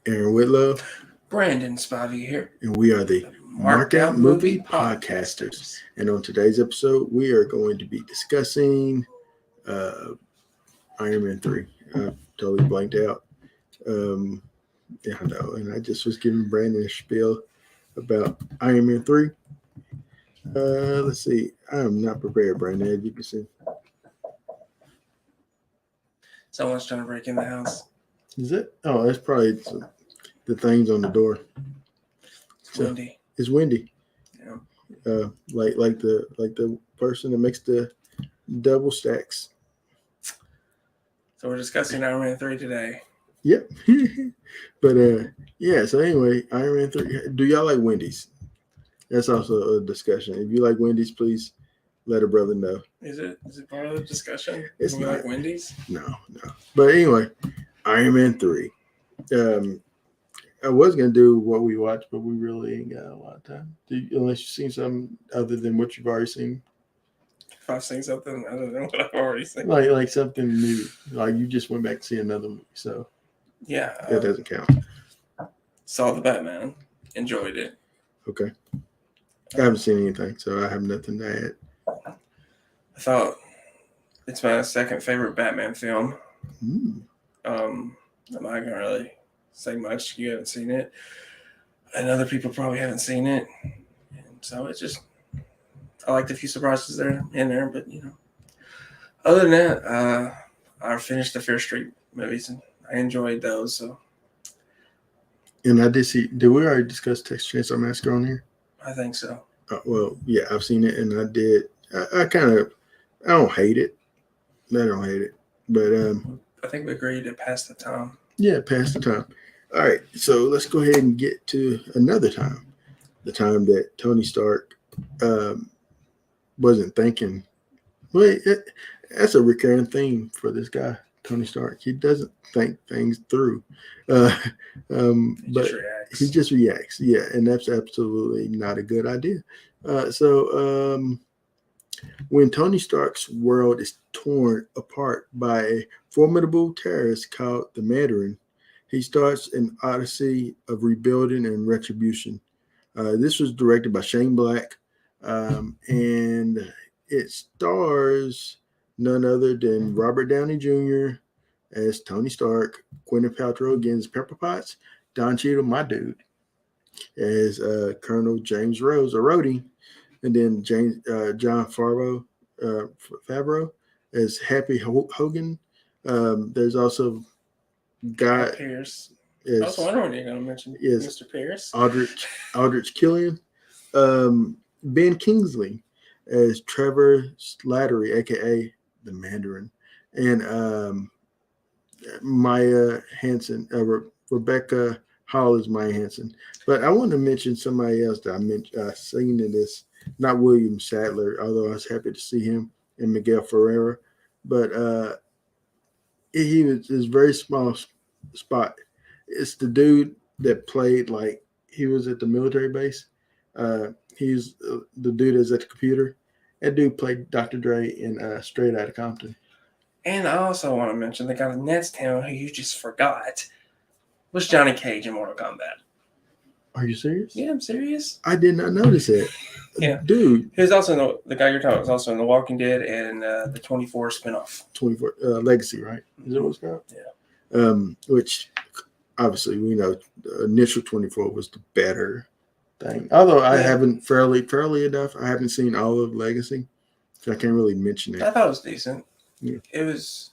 Aaron Whitlow, Brandon Spivey here. and we are the Markout Movie Podcasters. And on today's episode, we are going to be discussing Iron Man 3. I totally blanked out. Yeah, I know. And I just was giving Brandon a spiel about Iron Man 3. Let's see. I am not prepared, Brandon, as you can see. Someone's trying to break in the house. Is it? Oh, that's probably the things on the door. It's windy. It's windy. Yeah. Like the person that makes the double stacks. So we're discussing Iron Man 3 today. Yep. But yeah, so anyway, Iron Man 3. Do y'all like Wendy's? That's also a discussion. If you like Wendy's, please let a brother know. Is it part of the discussion? It's Do we not. like Wendy's? No. But anyway, Iron Man 3. I was gonna do what we watched, but we really ain't got a lot of time. Unless you've seen something other than what you've already seen. If I've seen something other than what I've already seen. Like something new. Like you just went back to see another movie, so yeah. That doesn't count. Saw the Batman. Enjoyed it. Okay. I haven't seen anything, so I have nothing to add. I thought it's my second favorite Batman film. I'm not gonna really say much. You haven't seen it, and other people probably haven't seen it, and so it's just I liked a few surprises there in there, but other than that, I finished the Fear Street movies and I enjoyed those. So, and I did see. Did we already discuss Texas Chainsaw Massacre on here? I think so. Well, yeah, I've seen it, and I did. I don't hate it. I don't hate it, but I think we agreed to pass the time. Yeah, pass the time. All right, so let's go ahead and get to another time. The time that Tony Stark wasn't thinking. Well, that's a recurring theme for this guy, Tony Stark. He doesn't think things through. But he just reacts. Yeah, and that's absolutely not a good idea. When Tony Stark's world is torn apart by a formidable terrorist called the Mandarin, he starts an odyssey of rebuilding and retribution. This was directed by Shane Black, and it stars none other than Robert Downey Jr. as Tony Stark, Gwyneth Paltrow again as Pepper Potts, Don Cheadle, my dude, as Colonel James Rose, or Rhodey, and then John Favreau as Happy Hogan. There's also Guy Pearce. I was wondering when you're going to mention Mr. Pierce. Aldrich Killian. Ben Kingsley as Trevor Slattery, a.k.a. the Mandarin. And Maya Hansen, Rebecca Hall is Maya Hansen. But I want to mention somebody else that I seen in this. Not William Sadler, although I was happy to see him, and Miguel Ferreira. But he was this very small spot. It's the dude that played like he was at the military base. He's the dude that's at the computer. That dude played Dr. Dre in Straight Outta Compton. And I also want to mention the guy in next town who you just forgot was Johnny Cage in Mortal Kombat. Are you serious? Yeah, I'm serious. I did not notice it. Yeah. Dude. He was also in the guy you're talking about was also in The Walking Dead and the 24 spinoff. 24 Legacy, right? Is that what it's called? Yeah. Which obviously we know the initial 24 was the better thing. Although I haven't fairly enough. I haven't seen all of Legacy, so I can't really mention it. I thought it was decent. Yeah. It was.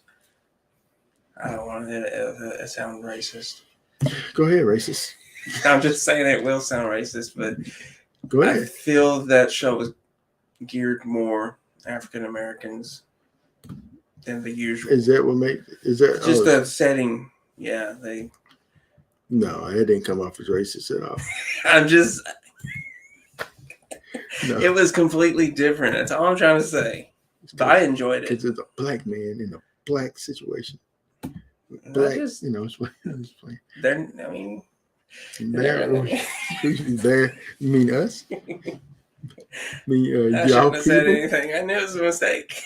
I don't want to sound racist. Go ahead, racist. I'm just saying it will sound racist, but go ahead. I feel that show was geared more African Americans than the usual. Is that what made? Is that just the setting? Yeah, they. No, it didn't come off as racist at all. I'm just. No. It was completely different. That's all I'm trying to say. But I enjoyed it. Because it's a black man in a black situation. Black, it's playing. There. You mean us? I shouldn't have said anything. I knew it was a mistake.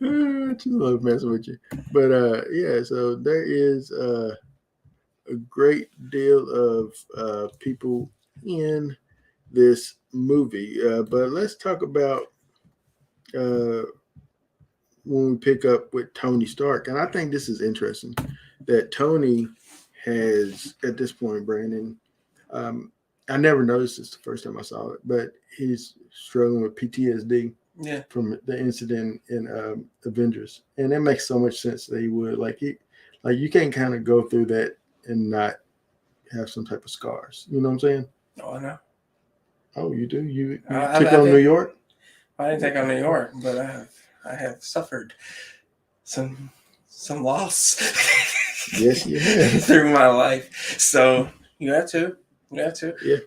I just love messing with you. But yeah, so there is a great deal of people in this movie. But let's talk about uh, when we pick up with Tony Stark. And I think this is interesting that Tony has, at this point, Brandon, I never noticed this the first time I saw it, but he's struggling with PTSD from the incident in Avengers. And it makes so much sense that he would. Like you can't kind of go through that and not have some type of scars. You know what I'm saying? Oh, I know. Oh, you do? You took on New York? I didn't take on New York, but I have suffered some loss. Yes, you have. Through my life. So you have to. Yeah,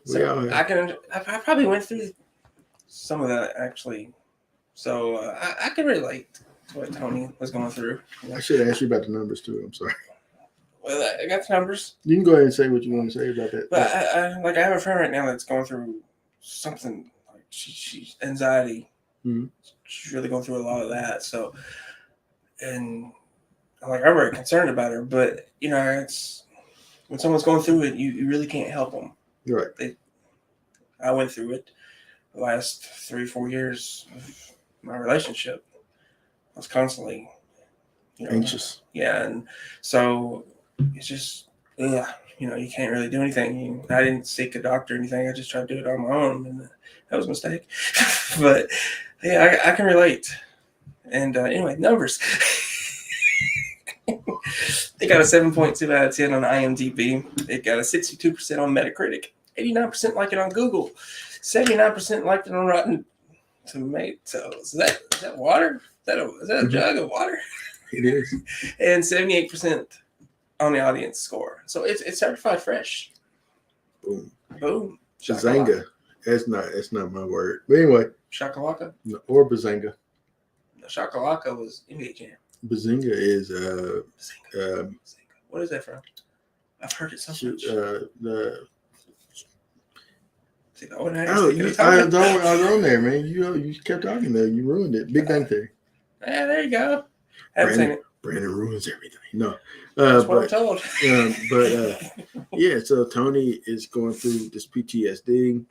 we all have. I probably went through some of that actually. So I can relate to what Tony was going through. I should ask you about the numbers too. I'm sorry. Well, I got the numbers. You can go ahead and say what you want to say about that. But I have a friend right now that's going through something like she's anxiety. Mm-hmm. She's really going through a lot of that. So, and I'm very concerned about her. But it's when someone's going through it, you really can't help them. Right. I went through it the last 3-4 years of my relationship. I was constantly anxious. Yeah, and so it's just you can't really do anything. I didn't seek a doctor or anything. I just tried to do it on my own, and that was a mistake. But yeah, I can relate. And anyway, numbers. They got a 7.2 out of 10 on IMDb. They got a 62% on Metacritic. 89% like it on Google. 79% liked it on Rotten Tomatoes. Is that water? Is that a jug of water? It is. And 78% on the audience score. So it's certified fresh. Boom. Bazanga. That's not my word. But anyway. Shakalaka? No, or Bazanga. No, Shakalaka was NBA Jam. Bazinga is Bazinga. What is that from? I've heard it so much. I was on there, man. You kept talking there. You ruined it. Big Bang Theory. Yeah, there you go. Haven't seen it. Brandon ruins everything. No, that's what I'm told. Yeah. So Tony is going through this PTSD,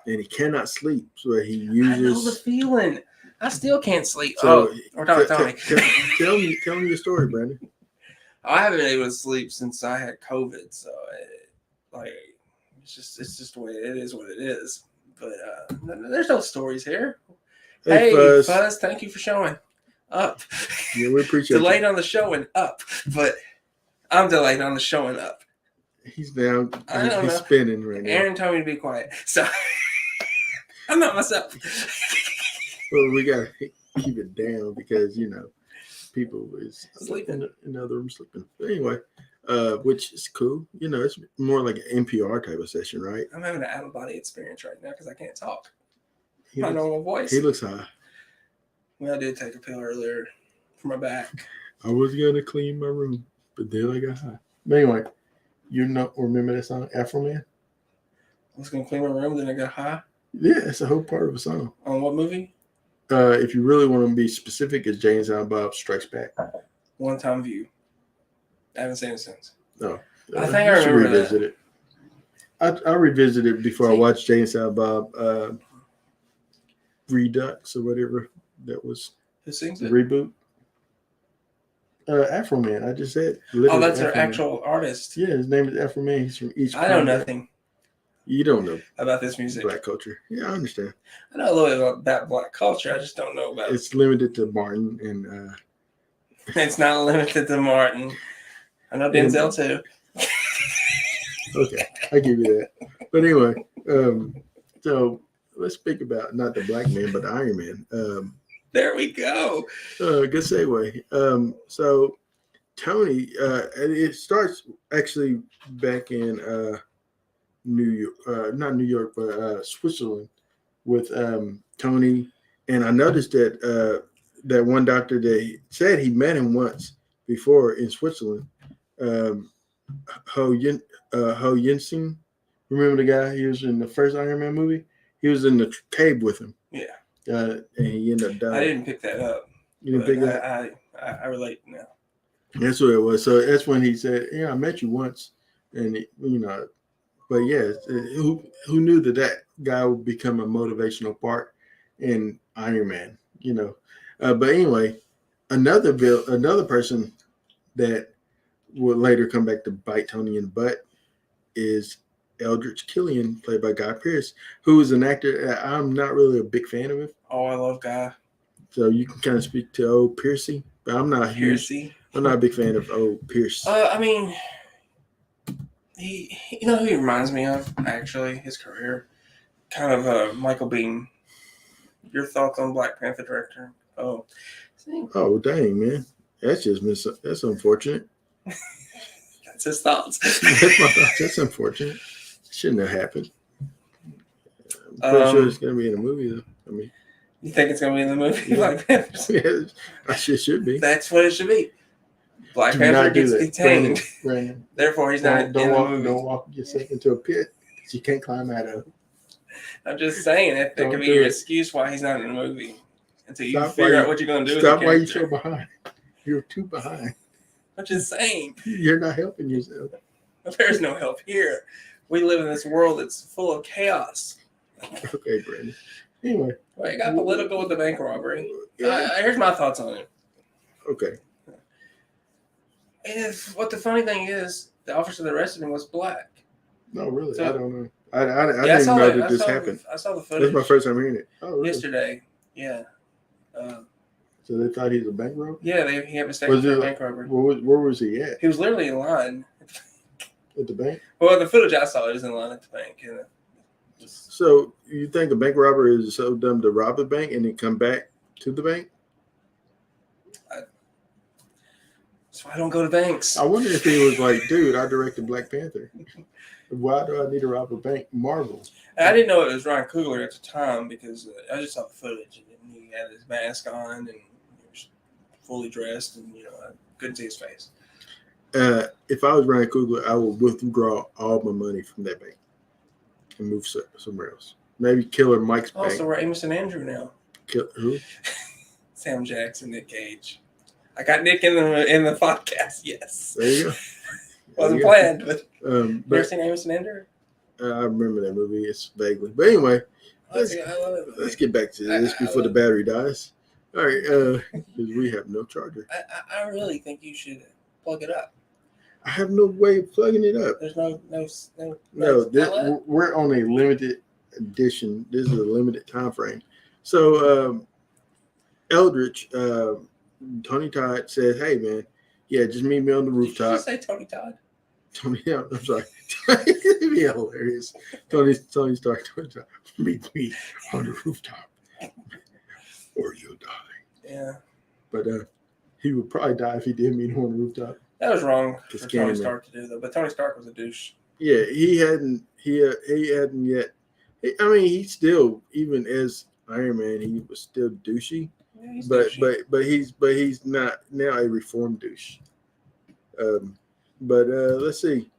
and he cannot sleep. So he uses. I know the feeling. I still can't sleep. We're talking Tony. Tell me your story, Brandon. I haven't been able to sleep since I had COVID, so it's just the way it is. What it is. But there's no stories here. Hey, Fuzz, thank you for showing up. Yeah, we appreciate delayed on the showing up, but I'm delayed on the showing up. He's down. He's spinning right now. Aaron told me to be quiet, so I'm not myself. Well, we gotta keep it down because people is sleeping in the other room sleeping. But anyway, which is cool. It's more like an NPR type of session, right? I'm having an out of body experience right now because I can't talk. My normal voice. He looks high. Well, I did take a pill earlier for my back. I was gonna clean my room, but then I got high. But anyway, remember that song, Afro Man? I was gonna clean my room, then I got high. Yeah, it's a whole part of a song. On what movie? If you really want to be specific, it's Jay and Silent Bob Strikes Back. One Time View. I haven't seen it since. No, I think I remember revisit it. I revisited it before I watched Jay and Silent Bob Redux or whatever that was. Who sings it? Reboot. Afro Man. I just said. That's their actual artist. Yeah, his name is Afro Man. He's from East. I know nothing. You don't know about this music. Black culture. Yeah, I understand. I know a little bit about black culture. I just don't know about it. It's limited to Martin and. It's not limited to Martin. I know Denzel too. Okay, I give you that. But anyway, so let's speak about not the black man, but the Iron Man. There we go. Good segue. So Tony, it starts actually back in New York, not New York, but Switzerland with Tony. And I noticed that that one doctor that said he met him once before in Switzerland, Ho Yinsen. Remember the guy? He was in the first Iron Man movie. He was in the cave with him. Yeah. And he ended up dying. I didn't pick that up. You didn't pick that? I relate now. That's what it was. So that's when he said, "Yeah, I met you once and but yeah, who knew that guy would become a motivational part in Iron Man? But anyway, another person that would later come back to bite Tony in the butt is Eldritch Killian, played by Guy Pearce, who is an actor that I'm not really a big fan of him. Oh, I love Guy. So you can kind of speak to old Piercy, but I'm not Piercy. I'm not a big fan of old Pierce. I mean, he who he reminds me of, actually, his career? Kind of Michael Bean. Your thoughts on Black Panther director? Oh dang, man. That's unfortunate. That's his thoughts. That's my thoughts. That's unfortunate. Shouldn't have happened. I'm pretty sure it's going to be in a movie, though. I mean, you think it's going to be in the movie? Yeah. Black Panther? Yeah, I should be. That's what it should be. Black Panther gets detained. Brandon. Therefore, he's not in the movie. Don't walk yourself into a pit that you can't climb out of. I'm just saying that could be your excuse why he's not in the movie until you figure out what you're going to do. Stop while you're so behind. You're too behind. I'm just saying. You're not helping yourself. There's no help here. We live in this world that's full of chaos. Okay, Brandon. Anyway. Well, you got political with the bank robbery. Here's my thoughts on it. Okay. What the funny thing is, the officer that arrested him was black. No, really? So, I don't know. I didn't even know that this happened. I saw the footage. That's my first time hearing it. Oh, really? Yesterday. Yeah. So they thought he was a bank robber? Yeah, he had mistaken for a bank robber. Where was he at? He was literally in line. At the bank? Well, the footage I saw, he was in line at the bank. So you think a bank robber is so dumb to rob the bank and then come back to the bank? That's why I don't go to banks. I wonder if he was like, dude, I directed Black Panther. Why do I need to rob a bank? Marvel. I didn't know it was Ryan Coogler at the time because I just saw the footage and he had his mask on and he was fully dressed and I couldn't see his face. If I was Ryan Coogler, I would withdraw all my money from that bank and move somewhere else. Maybe Killer Mike's bank. Also, we're Amos and Andrew now. Who? Sam Jackson, Nick Cage. I got Nick in the podcast. Yes. There you go. Wasn't planned, but you ever seen Amos and Andrew? I remember that movie. It's vaguely, but anyway, let's get back to this before the battery dies. All right, because we have no charger. I really think you should plug it up. I have no way of plugging it up. There's no. We're on a limited edition. This is a limited time frame. So, Eldritch, Tony Todd said, "Hey man, yeah, just meet me on the rooftop." Did you say Tony Todd? Tony, I'm sorry. It'd be hilarious. Tony Stark, Tony Todd, meet me on the rooftop, or you'll die. Yeah. But he would probably die if he did meet him on the rooftop. That was wrong for Tony Stark to do, though. But Tony Stark was a douche. Yeah, he hadn't yet. I mean, he still, even as Iron Man, he was still douchey. Yeah, he's douchey. But he's not now a reformed douche. But let's see.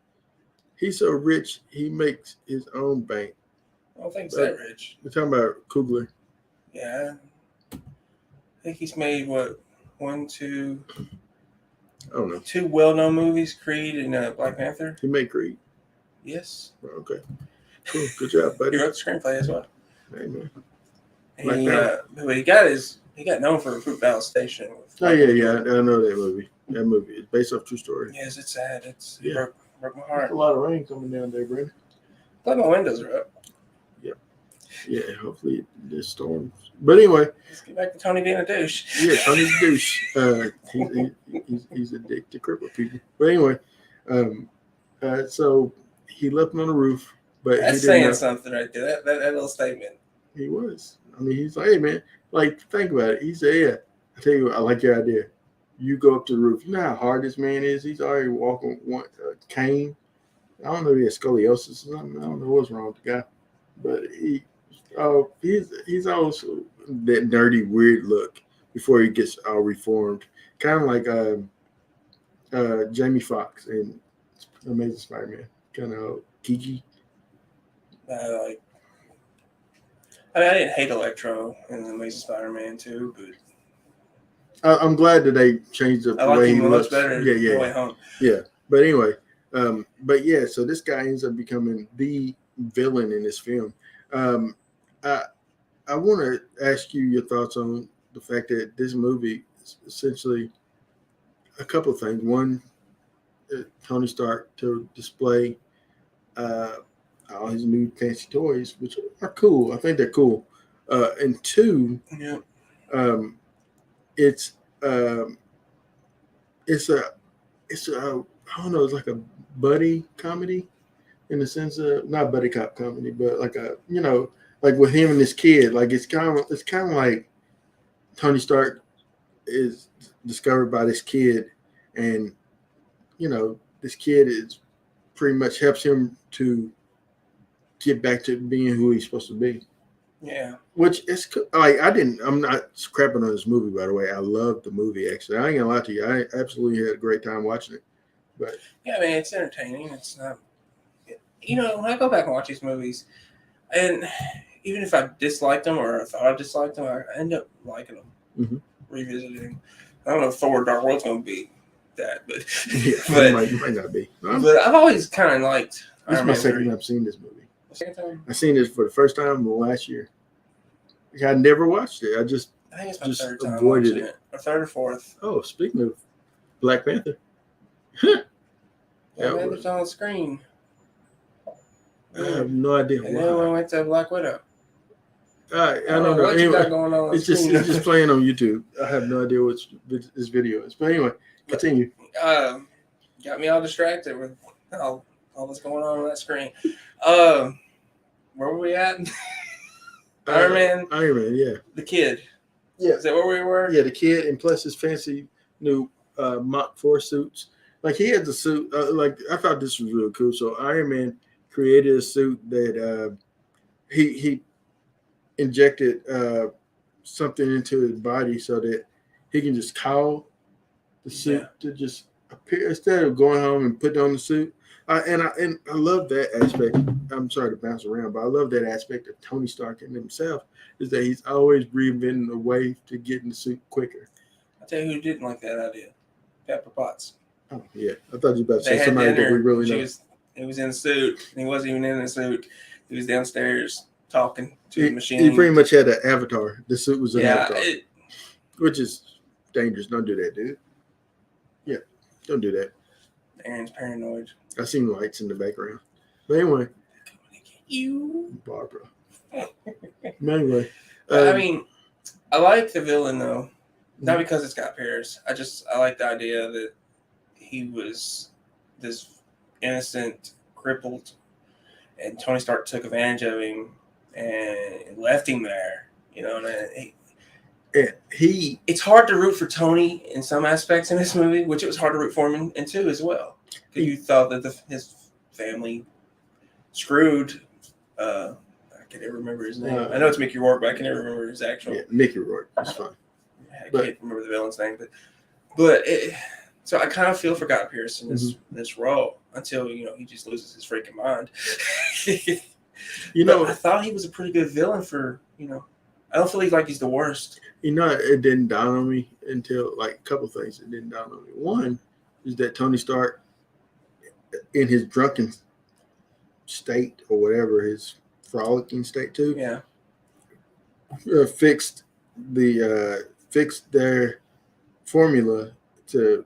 He's so rich, he makes his own bank. I don't think he's that rich. We're talking about Coogler. Yeah. I think he's made, what, 1, 2... I don't know. 2 well-known movies, Creed and Black Panther. He made Creed? Yes. Okay. Cool. Good job, buddy. He wrote the screenplay as well. Hey, man. What he got known for Fruit Battle Station. Oh, yeah. I know that movie. That movie is based off true story. Yes, it's sad. It broke my heart. There's a lot of rain coming down there, Brandon. Glad my windows are up. Yep. Yeah, hopefully this storms. But anyway. Let's get back to Tony being a douche. Yeah, Tony's a douche. He's a dick to cripple people. But anyway, so he left him on the roof. But that's saying something right there. That little statement. He was. I mean, he's like, hey, man, like, think about it. He said, yeah, I tell you what, I like your idea. You go up to the roof. You know how hard this man is? He's already walking one cane. I don't know if he has scoliosis or something. I don't know what's wrong with the guy. But he's also that nerdy, weird look before he gets all reformed. Kind of like Jamie Foxx in Amazing Spider-Man. Kind of geeky. I didn't hate Electro in the Amazing Spider-Man too, but I'm glad that they changed up the way he looks better. Yeah. Way home. Yeah, but anyway, But yeah, so this guy ends up becoming the villain in this film. Um, I I want to ask you your thoughts on the fact that this movie is essentially a couple of things. One, Tony Stark to display uh, all his new fancy toys, which are cool. I think they're cool. And two, Yeah. um, it's um, it's a it's a I don't know. It's like a buddy comedy in the sense of not buddy cop comedy, but like a like with him and this kid. Like it's kind of like Tony Stark is discovered by this kid, and this kid is pretty much helps him to get back to being who he's supposed to be. Yeah. Which is like I'm not crapping on this movie, by the way. I love the movie. Actually, I ain't gonna lie to you. I absolutely had a great time watching it. But Yeah, I mean, it's entertaining. It's not. When I go back and watch these movies, and even if I disliked them or I thought I disliked them, I end up liking them, revisiting. I don't know if Thor: Dark World's going to be that, but it might not be. But I've always kind of liked. This is my second time I've seen this movie. Second time? I seen it for the first time last year. I never watched it. I think it's my third time avoided watching it, or third or fourth. Oh, speaking of Black Panther, Black Panther's on the screen. I have no idea and then we went to Black Widow. I don't know. What you got going on? It's just playing on YouTube. I have no idea what this video is. But anyway, continue. Got me all distracted with all that's going on that screen. Where were we at? Iron Man. Iron Man, yeah. The kid. Yeah. Is that where we were? Yeah, the kid, and plus his fancy new Mach 4 suits. Like he had the suit. I thought this was really cool. So Iron Man created a suit that he injected something into his body so that he can just call the suit to just appear instead of going home and putting on the suit. And I love that aspect. I'm sorry to bounce around, but I love that aspect of Tony Stark in himself is that he's always reinventing a way to get in the suit quicker. I'll tell you who didn't like that idea. Pepper Potts. Oh yeah, I thought you were about to say somebody that we really know. He was in a suit. He wasn't even in a suit. He was downstairs talking to the machine. He pretty much had an avatar. The suit was an avatar, which is dangerous. Don't do that, dude. Yeah, don't do that. Aaron's paranoid. I seen lights in the background. But anyway, you, Barbara. Anyway, I mean, I like the villain though, not because it's Scott Pearce. I like the idea that he was this innocent, crippled, and Tony Stark took advantage of him and left him there. It's hard to root for Tony in some aspects in this movie, which it was hard to root for him in two as well. Because you thought that his family screwed. I can never remember his name. I know it's Mickey Rourke, but I can never remember his actual. Yeah, Mickey Rourke. That's fine. I can't remember the villain's name, but so I kind of feel for Guy Pearce in this role until he just loses his freaking mind. I thought he was a pretty good villain for I don't feel like he's the worst. It didn't dawn on me until a couple things. It didn't dawn on me. One is that Tony Stark, in his drunken state or whatever, his frolicking state too, fixed their formula to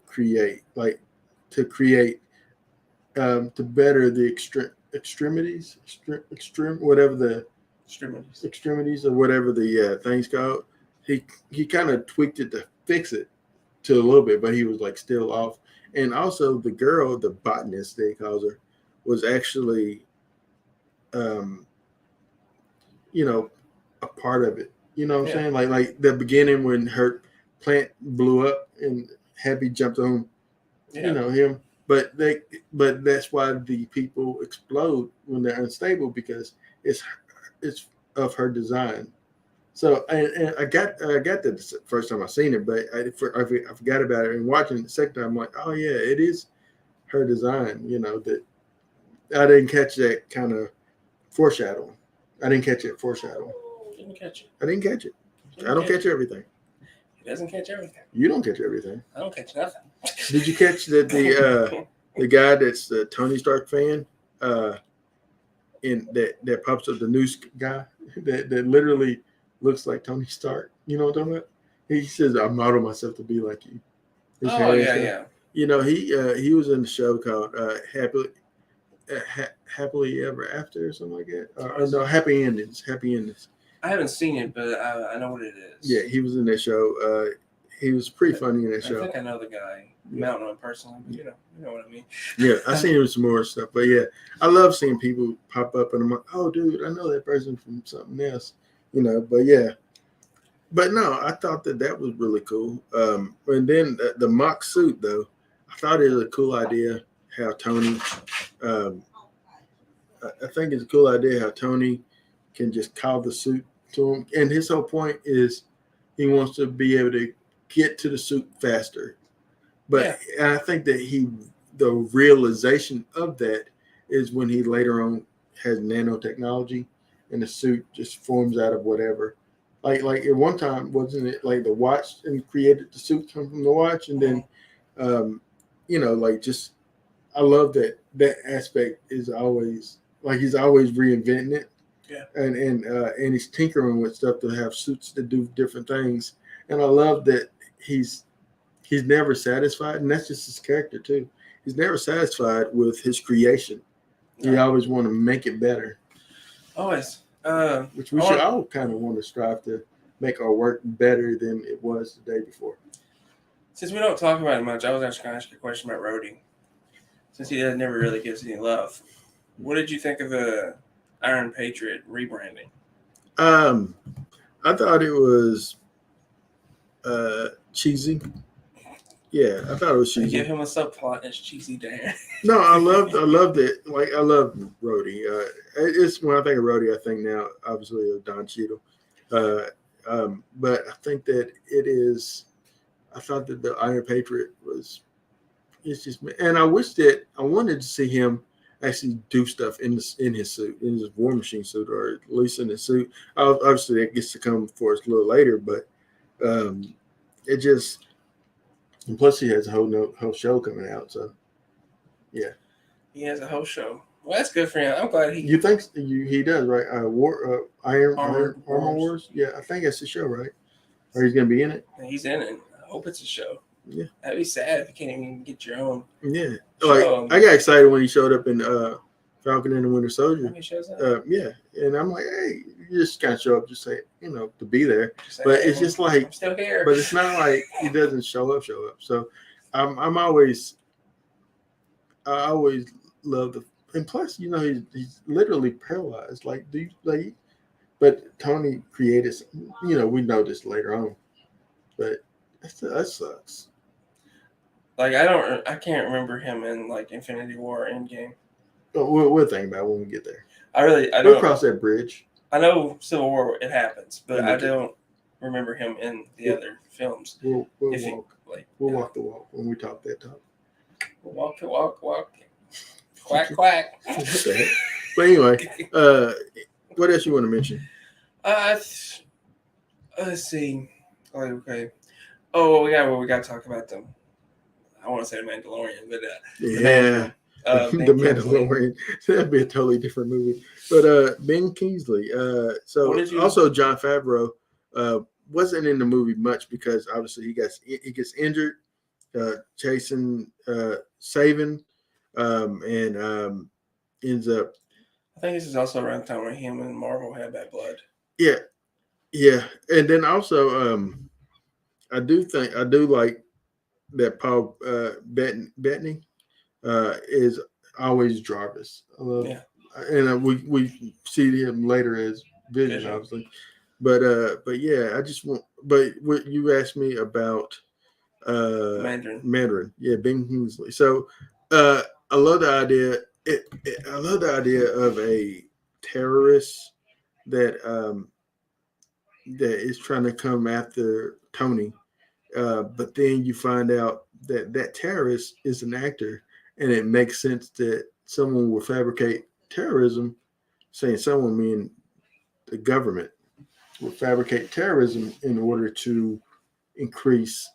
better the extremities or whatever the thing's called. He kind of tweaked it to fix it to a little bit, but he was still off. And also the girl, the botanist they calls her, was actually a part of it. You know what I'm saying? Like the beginning when her plant blew up and Happy jumped on him. But that's why the people explode when they're unstable, because it's of her design. So and I got that the first time I seen it, but I forgot about it. And watching it the second time, I'm like, oh yeah, it is her design. That I didn't catch that kind of foreshadowing. I didn't catch it foreshadowing. Didn't catch it. I didn't catch it. I don't catch everything. He doesn't catch everything. You don't catch everything. I don't catch nothing. Did you catch that the guy that's the Tony Stark fan, in that pops up, the news guy that literally looks like Tony Stark. You know what I'm talking about? He says, "I model myself to be like you." His Oh hair and yeah, stuff. yeah. You know, he was in a show called Happily Ever After or something like that. Or no, Happy Endings. Happy Endings. I haven't seen it, but I know what it is. Yeah, he was in that show. He was pretty funny in that show. I think I know the guy. Mountain on personally, but you know what I mean. Yeah, I seen him some more stuff, but yeah, I love seeing people pop up and I'm like, oh, dude, I know that person from something else, you know. But yeah, but no, I thought that was really cool. And then the mock suit though, I thought it was a cool idea how Tony. Um, I think it's a cool idea how Tony can just call the suit to him, and his whole point is he wants to be able to get to the suit faster. But I think that the realization of that is when he later on has nanotechnology, and the suit just forms out of whatever. Like at one time, wasn't it like the watch and created the suit come from the watch, and then, like just I love that aspect is always like he's always reinventing it. Yeah. And he's tinkering with stuff to have suits to do different things. And I love that he's never satisfied, and that's just his character too. He's never satisfied with his creation. He always want to make it better. Always. Which we should all kind of want to strive to make our work better than it was the day before. Since we don't talk about it much, I was actually going to ask you a question about Rhodey. Since he never really gives any love, what did you think of the Iron Patriot rebranding? I thought it was cheesy. Yeah, I thought it was cheesy. They give him a subplot that's cheesy, Dan. No, I loved it. Like I love Rhodey. It's when I think of Rhodey, I think now obviously of Don Cheadle. But I think that it is. I thought that the Iron Patriot was. It's just, and I wanted to see him actually do stuff in his suit, in his War Machine suit, or at least in his suit. Obviously, that gets to come for us a little later, but it just. And plus, he has a whole show coming out, so yeah. He has a whole show. Well, that's good for him. I'm glad he. You think he does, right? Armor Wars. Yeah, I think that's the show, right? Or he's gonna be in it. He's in it. I hope it's a show. Yeah, that'd be sad if you can't even get your own. Yeah, like I got excited when he showed up in Falcon and the Winter Soldier. He shows up. Yeah, and I'm like, hey, you just kind of show up, just say, to be there. But it's just like I'm still here. But it's not like he doesn't show up. So I always love the. And plus, he's literally paralyzed. But Tony created. We know this later on, but that sucks. Like I can't remember him in like Infinity War or Endgame. We'll think about it when we get there. We'll cross that bridge. I know Civil War it happens, but I don't remember him in the other films. We'll walk the walk when we talk that talk. We'll walk the walk. Quack quack. But anyway, what else you want to mention? Let's see. Okay. Oh, we got to talk about them. I want to say the Mandalorian, but the Mandalorian. That'd be a totally different movie. But Ben Kingsley. Also Jon Favreau wasn't in the movie much because obviously he gets injured, chasing Savin, and ends up. I think this is also around the time when him and Marvel had bad blood. Yeah, and then also I do like that Paul Bettany is always Jarvis. I love, and we see him later as Vision, obviously. But yeah, I just want. But what you asked me about Mandarin, yeah, Ben Kingsley. So I love the idea. I love the idea of a terrorist that is trying to come after Tony. But then you find out that terrorist is an actor, and it makes sense that someone will fabricate terrorism, saying someone meaning the government will fabricate terrorism in order to increase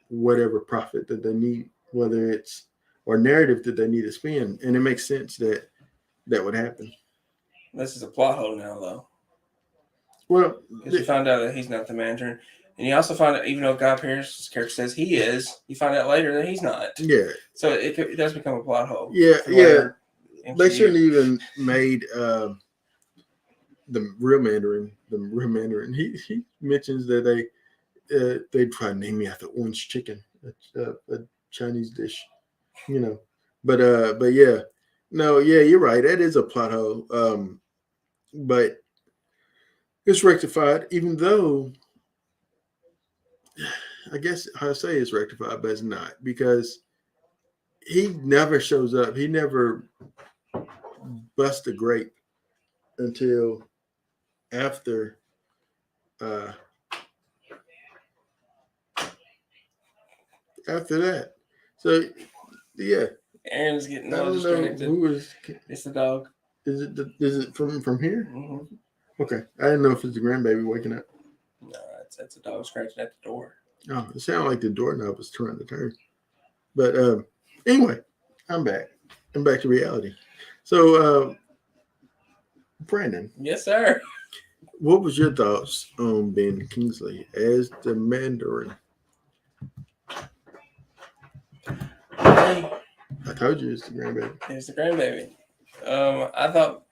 whatever profit that they need, whether it's or narrative that they need to spin, and it makes sense that that would happen. This is a plot hole now, though. Well, because you find out that he's not the Mandarin, and you also find out, even though Guy Pearce's character says he is, you find out later that he's not. Yeah. So it does become a plot hole. Yeah, yeah. They shouldn't even made the real Mandarin. He mentions that they try to name me after orange chicken, a Chinese dish, you know. But yeah, no, yeah, you're right. That is a plot hole. But it's rectified, even though I guess I say it's rectified, but it's not, because he never shows up. He never busts a grape until after that. So yeah, Aaron's getting I all don't distracted. know who is. It's the dog. Is it from here? Mm-hmm. Okay, I didn't know if it's the grandbaby waking up. No, that's a dog scratching at the door. Oh, it sounded like the doorknob was trying to turn. But anyway, I'm back. I'm back to reality. So Brandon. Yes, sir. What was your thoughts on Ben Kingsley as the Mandarin? I told you it's the grandbaby. It's the grandbaby. I thought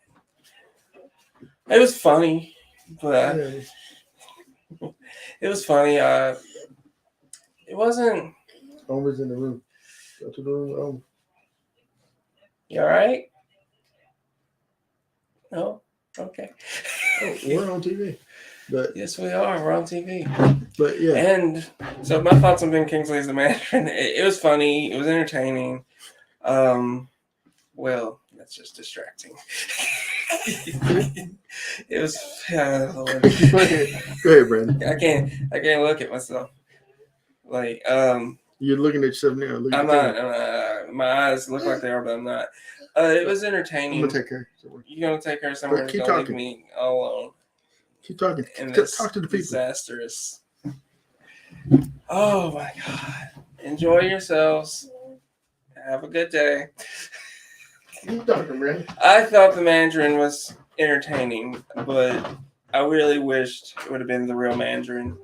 it was funny, but it was funny. It wasn't. Homer's in the room. Go to the room. You all right? No? Okay. Oh, we're on TV. But yes, we are. We're on TV. But yeah. And so my thoughts on Ben Kingsley as the Mandarin. It was funny. It was entertaining. Well, that's just distracting. It was. Lord. Go ahead, Brandon. I can't look at myself. Like You're looking at yourself now. I'm not. My eyes look like they are, but I'm not. It was entertaining. I'm gonna take care. You're gonna take care of somewhere. Keep don't talking. leave me all alone. Keep talking. Talk to the people. Disastrous. Oh my God! Enjoy yourselves. Have a good day. Keep talking, man. I thought the Mandarin was entertaining, but I really wished it would have been the real Mandarin.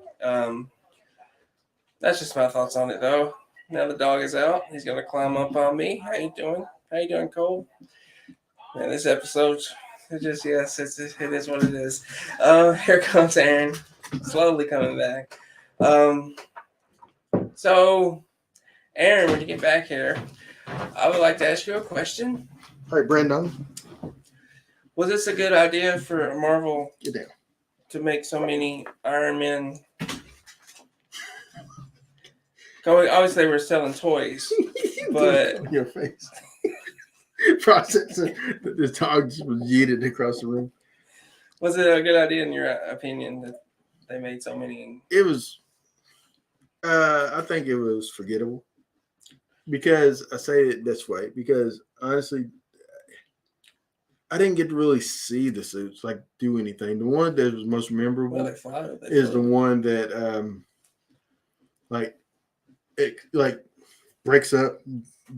That's just my thoughts on it, though. Now the dog is out. He's gonna climb up on me. How you doing? How you doing, Cole? Man, this episode, it is what it is. Here comes Aaron, slowly coming back. So, Aaron, when you get back here, I would like to ask you a question. All right, Brandon. Was this a good idea for Marvel Get down. to make so many Iron Men? Obviously, we're selling toys, but your face. Processing. The dog just was yeeted across the room. Was it a good idea in your opinion that they made so many? It was. I think it was forgettable, because I say it this way because honestly, I didn't get to really see the suits like do anything. The one that was most memorable is the one that it breaks up,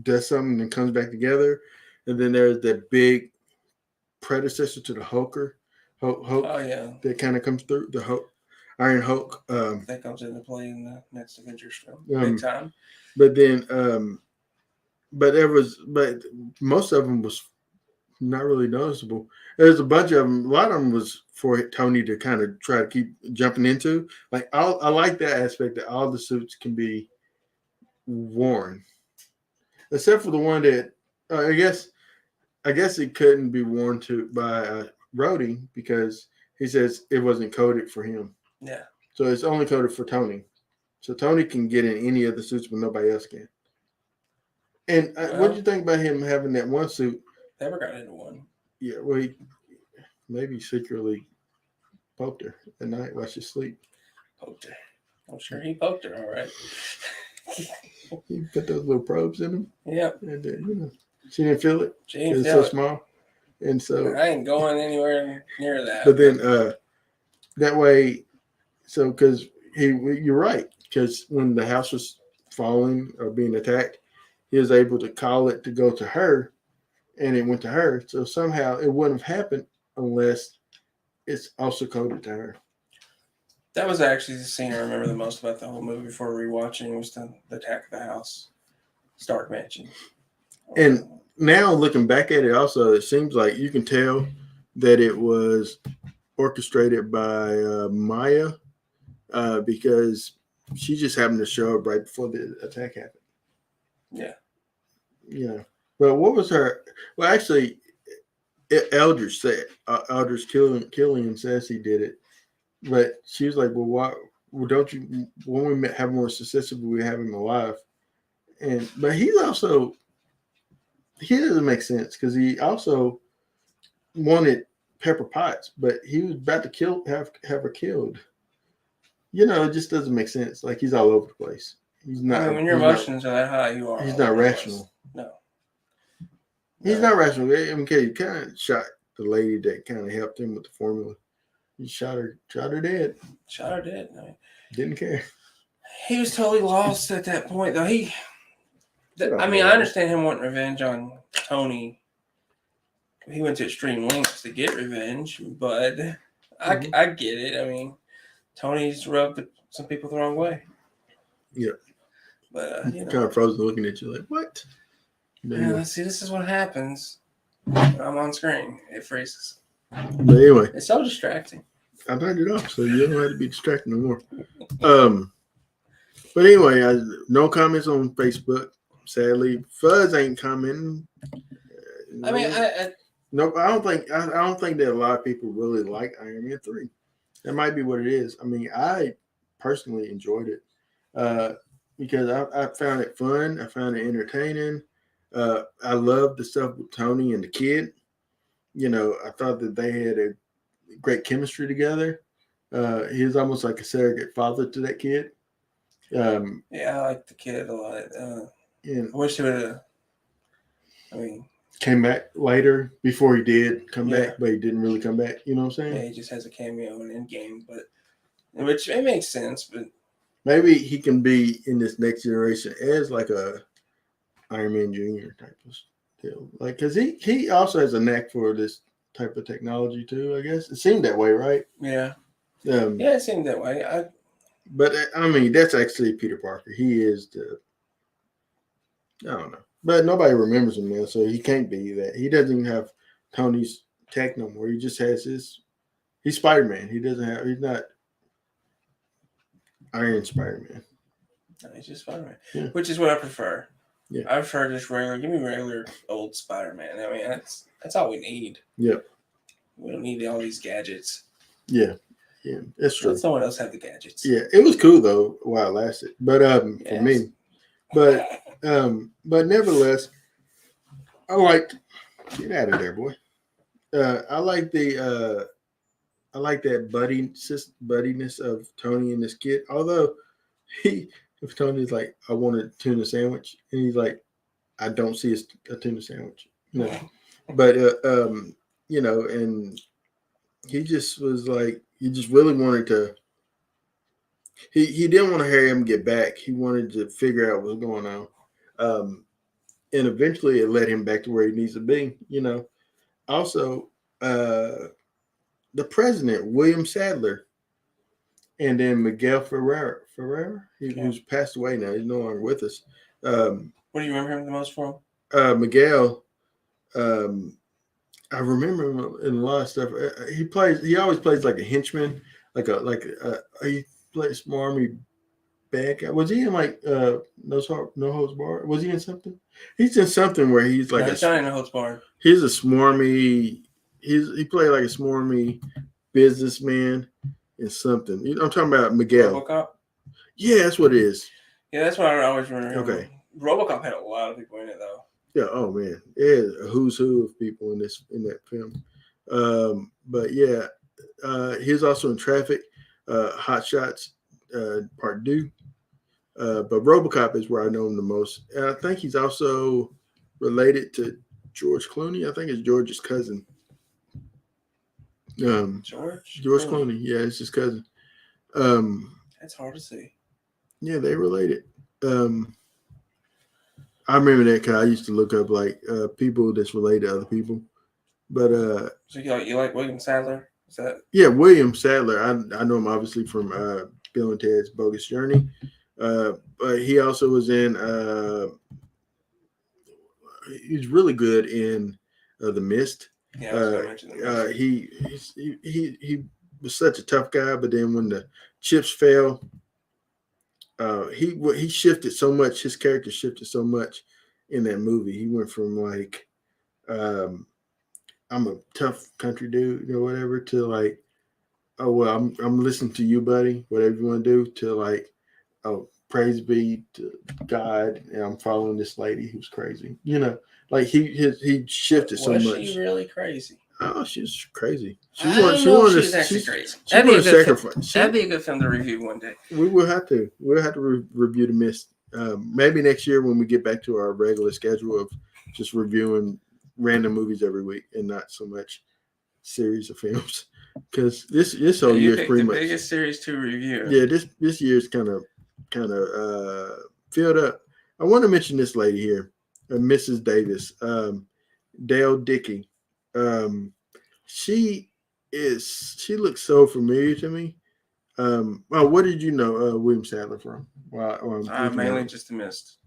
does something, and comes back together. And then there's that big predecessor to the Hulk. Oh yeah, that kind of comes through the Hulk, Iron Hulk. That comes into play in the next Avengers film, big time. But then, but most of them was not really noticeable. There's a bunch of them. A lot of them was for Tony to kind of try to keep jumping into. Like I like that aspect that all the suits can be worn, except for the one that I guess it couldn't be worn by Rhodey because he says it wasn't coded for him. Yeah. So it's only coded for Tony. So Tony can get in any of the suits, but nobody else can. And what do you think about him having that one suit? Never got into one. Yeah, well, he maybe secretly poked her at night while she sleep. Poked her. I'm sure he poked her, all right. He put those little probes in him. Yep. And she didn't feel it. She didn't feel so small. And so I ain't going anywhere near that. But then that way, so because you're right, because when the house was falling or being attacked, he was able to call it to go to her, and it went to her. So somehow it wouldn't have happened unless it's also coded to her. That was actually the scene I remember the most about the whole movie before rewatching was the attack of the house, Stark Mansion. And now looking back at it, also it seems like you can tell that it was orchestrated by Maya because she just happened to show up right before the attack happened. Yeah. Yeah. But what was her? Well, actually, Eldridge said Eldridge Killian says he did it, but she was like, "Well, why? Well, don't you? When we have more successful, we have him alive." But he's also he doesn't make sense because he also wanted Pepper Potts, but he was about to have her killed. It just doesn't make sense. Like he's all over the place. He's not. I mean, when your emotions are that high, you are. He's not rational. No. He's not rational. MK, he kind of shot the lady that kind of helped him with the formula. He shot her dead. Shot her dead. I mean, didn't care. He was totally lost at that point, though. I understand him wanting revenge on Tony. He went to extreme lengths to get revenge, but I get it. I mean, Tony's rubbed some people the wrong way. Yeah. But, kind of frozen looking at you like, what? Yeah, see, this is what happens when I'm on screen. It freezes. But anyway. It's so distracting. I turned it off, so you don't have to be distracted no more. But anyway, no comments on Facebook. Sadly, Fuzz ain't commenting. I mean, nope. I don't think that a lot of people really like Iron Man 3. That might be what it is. I mean, I personally enjoyed it because I found it fun. I found it entertaining. I love the stuff with Tony and the kid. I thought that they had a great chemistry together. He was almost like a surrogate father to that kid. Yeah, I like the kid a lot. I wish he would have. I mean, came back later before he did come back, but he didn't really come back. You know what I'm saying? Yeah, he just has a cameo in Endgame, which it makes sense. But maybe he can be in this next generation as like a Iron Man Jr. type of deal, like because he also has a knack for this type of technology too. I guess it seemed that way, right? Yeah. Yeah, it seemed that way. But I mean, that's actually Peter Parker. He is I don't know. But nobody remembers him now, so he can't be that. He doesn't even have Tony's tech no more. He just has he's Spider-Man. He's not Iron Spider-Man. No, he's just Spider-Man. Yeah. Which is what I prefer. Yeah. I prefer just give me regular old Spider-Man. I mean, that's all we need. Yep. We don't need all these gadgets. Yeah. Yeah, that's true. Let someone else have the gadgets. Yeah, it was cool though while it lasted. But for me. But nevertheless, I liked get out of there, boy. I like that buddiness of Tony and this kid. Although if Tony's like, I want a tuna sandwich, and he's like, I don't see a tuna sandwich. No. But and he just was like, he just really wanted to. He didn't want to hear him get back. He wanted to figure out what's going on. And eventually it led him back to where he needs to be, Also, the president, William Sadler, and then Miguel Ferrer, who's passed away now. He's no longer with us. What do you remember him the most from? Miguel, I remember him in a lot of stuff. He always plays like a henchman, he plays smarmy bad guy. Was he in like No Holds Barred? Was he in something? He's in something where he's like he's not in No Holds Barred. He's a smarmy. He played like a smarmy businessman in something. I'm talking about Miguel. RoboCop. Yeah, that's what it is. Yeah, that's what I always remember. Okay. RoboCop had a lot of people in it though. Yeah. Oh man, yeah, a who's who of people in that film. But yeah, he's also in Traffic, Hot Shots, Part 2. But RoboCop is where I know him the most. And I think he's also related to George Clooney. I think it's George's cousin. George Clooney. Yeah, it's his cousin. That's hard to see. Yeah, they related. I remember that because I used to look up like people that's related to other people. But So you like William Sadler? Is that yeah, William Sadler. I know him obviously from Bill and Ted's Bogus Journey. But he also was in. He's really good in The Mist. yeah? I was going to mention the Mist. He was such a tough guy, but then when the chips fell, he shifted so much. His character shifted so much in that movie. He went from like I'm a tough country dude or whatever to like, oh well, I'm listening to you, buddy. Whatever you want to do, to like, oh, praise be to God, and I'm following this lady who's crazy. Like he shifted so Was much. she really crazy? Oh, she's crazy. She was actually crazy. She wanted to sacrifice. That'd be a good film to review one day. We will have to. We'll have to review The Mist. Maybe next year when we get back to our regular schedule of just reviewing random movies every week and not so much series of films. Because this whole year is pretty much the biggest series to review. Yeah, this year's kind of filled up. I want to mention this lady here, Mrs. Davis, Dale Dickey. She looks so familiar to me. What did you know William Sadler from? Mainly just The Mist.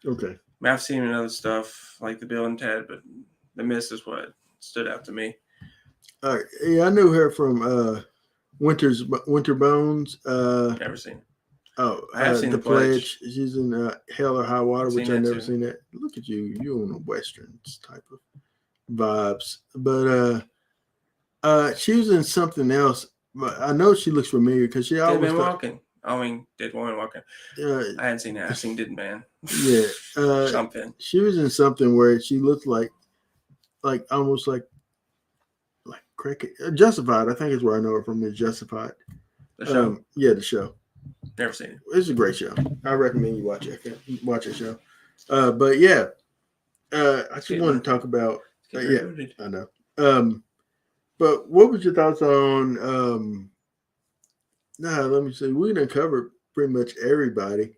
Okay. I've seen him in other stuff like The Bill and Ted, but The Mist is what stood out to me. All right. Yeah, I knew her from Winter Bones. Never seen it. Oh, I have seen The Pledge. She's in Hell or High Water, which I've never seen that. Look at you. You on a Westerns type of vibes. But she was in something else. But I know she looks familiar because she always walking. Dead Woman Walking. I hadn't seen that. I've seen Dead Man. Yeah. Something. She was in something where she looked like almost like cricket. Justified, I think is where I know her from. Is Justified. The show? Yeah, the show. Never seen it. It's a great show. I recommend you watch it. Watch that show. But yeah, I just wanted to talk about. Yeah, I know. But what was your thoughts on? Let me see. We done covered pretty much everybody.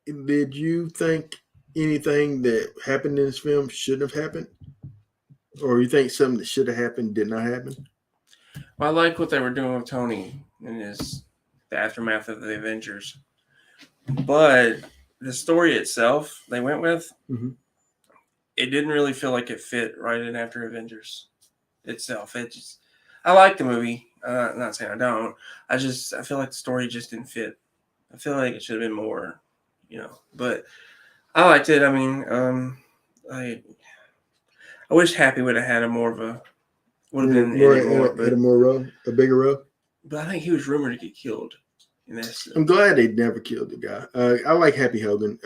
Did you think anything that happened in this film shouldn't have happened, or you think something that should have happened did not happen? Well, I like what they were doing with Tony in the aftermath of the Avengers, but the story itself they went with, it didn't really feel like it fit right in after Avengers itself. I like the movie. I'm not saying I don't. I feel like the story just didn't fit. I feel like it should have been more, but I liked it. I mean, I wish Happy would have had a bigger role. But I think he was rumored to get killed in this. I'm glad they never killed the guy. I like Happy Hogan,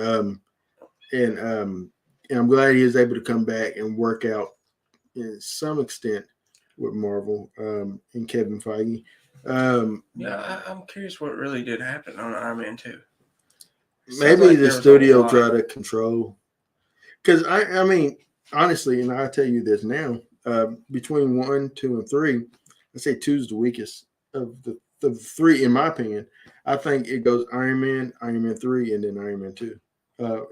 and I'm glad he was able to come back and work out in some extent with Marvel and Kevin Feige. I'm curious what really did happen on Iron Man 2. Maybe the studio tried to control. Because I mean, honestly, and I'll tell you this now, between 1, 2, and 3, I say 2 is the weakest of the 3, in my opinion. I think it goes Iron Man 3, and then Iron Man 2,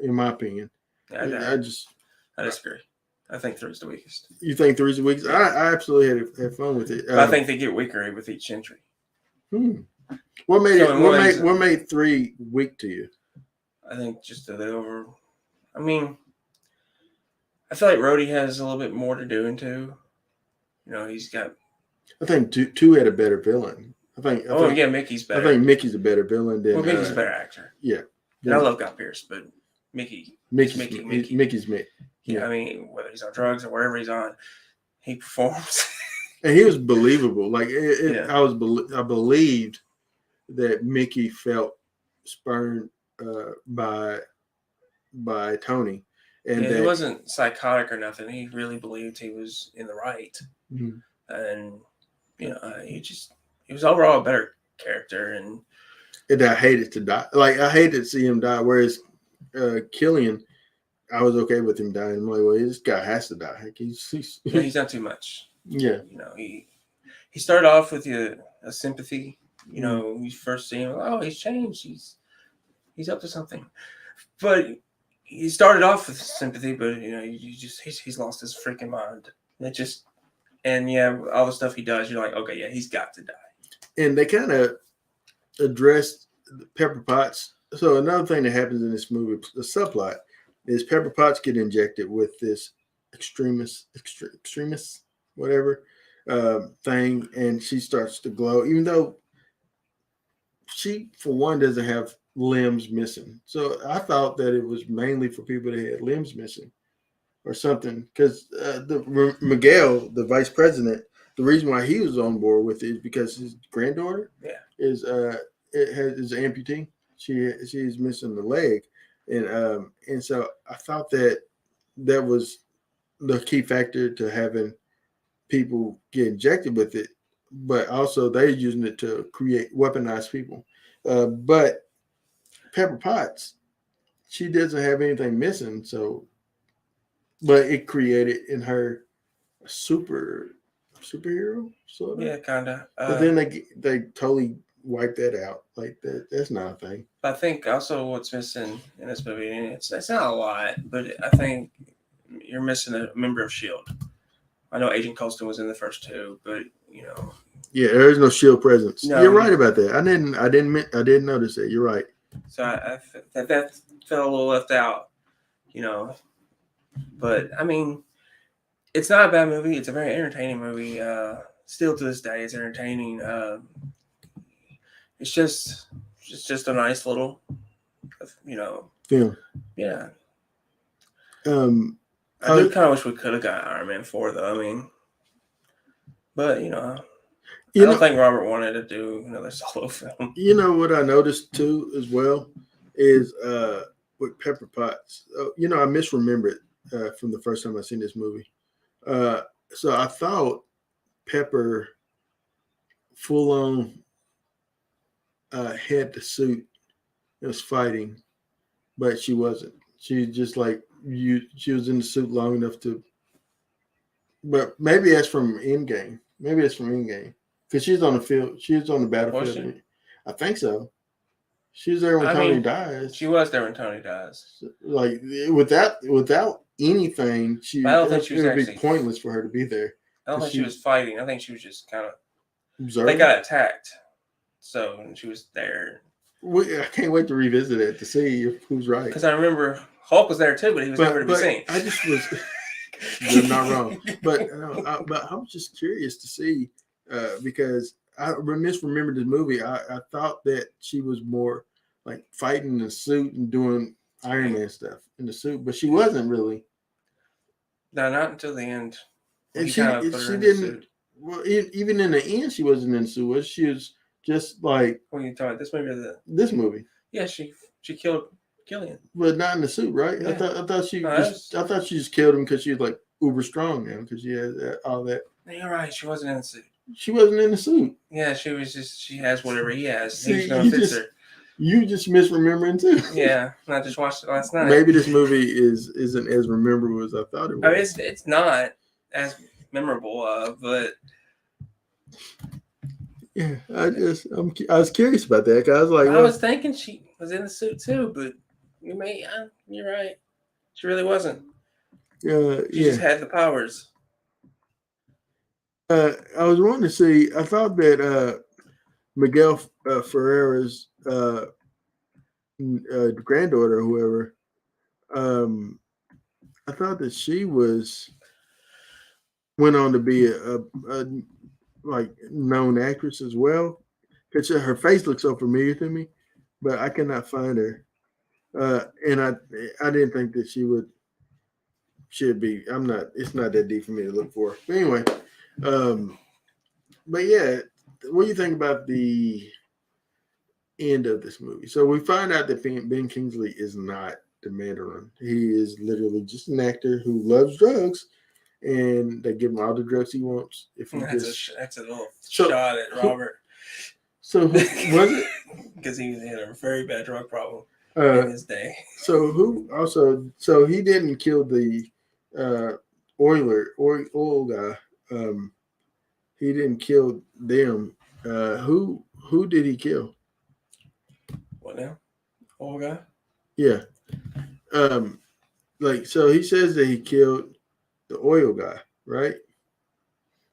in my opinion. I disagree. I think 3 is the weakest. You think 3 is the weakest? Yeah. I absolutely had fun with it. I think they get weaker with each entry. What made 3 weak to you? I think just that I mean, I feel like Rhodey has a little bit more to do in 2. He's got. I think 2 had a better villain. Mickey's better. I think Mickey's a better villain than. Well, Mickey's a better actor. Yeah. And I love Guy Pearce, but Mickey's Mickey. Yeah, I mean, whether he's on drugs or wherever he's on, he performs. And he was believable. Like I believed that Mickey felt spurned by Tony, and he wasn't psychotic or nothing. He really believed he was in the right, and he was overall a better character. And I hated to die. Like I hated to see him die. Whereas Killian, I was okay with him dying. I'm like, well, this guy has to die. Like, he's not too much. Yeah. He started off with a sympathy. You first see him, oh, he's changed. He's up to something. But he started off with sympathy, but he's lost his freaking mind. It just all the stuff he does, you're like, okay, yeah, he's got to die. And they kind of addressed Pepper Potts. So another thing that happens in this movie, the subplot, is Pepper Potts get injected with this extremist, whatever thing, and she starts to glow, even though she, for one, doesn't have limbs missing. So I thought that it was mainly for people that had limbs missing or something, because Miguel, the vice president, the reason why he was on board with it is because his granddaughter is is amputee. She's missing the leg, and so I thought that was the key factor to having people get injected with it, but also they're using it to create weaponized people. But Pepper Potts, she doesn't have anything missing, so but it created in her a superhero sort of. Yeah, kind of. But then they totally wipe that out. Like that's not a thing. I think also what's missing in this movie, and it's not a lot, but I think you're missing a member of Shield. I know Agent Coulson was in the first two, but Yeah, there is no Shield presence. No. You're right about that. I didn't notice that. You're right. So that felt a little left out, But I mean, it's not a bad movie. It's a very entertaining movie. Still to this day, it's entertaining. It's just a nice little, film. Yeah. I do kind of wish we could have got Iron Man 4, though. I mean, but I don't think Robert wanted to do another solo film. You know what I noticed too, as well, is with Pepper Potts. I misremembered from the first time I seen this movie. So I thought Pepper full on had the suit and was fighting, but she wasn't. She just she was in the suit long enough to. But maybe that's from Endgame. Because she's on the field. She's on the battlefield. I think so. She was there when Tony dies. She was there when Tony dies. Like without anything, it would be pointless for her to be there. I don't think she was fighting. I think she was just kind of observing. They got attacked, so she was there. I can't wait to revisit it to see who's right. Because I remember Hulk was there too, but he was never to be seen. I just was. You're not wrong, but I was just curious to see because I misremembered this movie. I thought that she was more like fighting in the suit and doing Iron Man stuff in the suit, but she wasn't really. No, not until the end. And she didn't. Well, even in the end, she wasn't in the suit. She was just like. What are you talking about? This movie? Yeah, she killed Killian, but not in the suit, right? Yeah. I thought she just killed him because she was like uber strong now because she had all that. You're right. She wasn't in the suit. She wasn't in the suit. Yeah, she was just. She has whatever he has. See, you just misremembering too. Yeah, I just watched it last night. Maybe this movie isn't as memorable as I thought it was. I mean, it's not as memorable, but yeah, I was curious about that because I was like, I was thinking she was in the suit too, but you're right. She really wasn't. She just had the powers. I was wanting to see. I thought that Miguel Ferrera's granddaughter, or whoever, I thought that she went on to be a like known actress as well, because her face looks so familiar to me, but I cannot find her. And I didn't think that she should be. It's not that deep for me to look for. But anyway, but yeah, what do you think about the end of this movie? So we find out that Ben Kingsley is not the Mandarin. He is literally just an actor who loves drugs, and they give him all the drugs he wants. If he that's a little shot at Robert. So who was it? Because he had a very bad drug problem in his day. So he didn't kill the oil guy. He didn't kill them. Who did he kill? What now? Oil guy? Yeah. So he says that he killed the oil guy, right?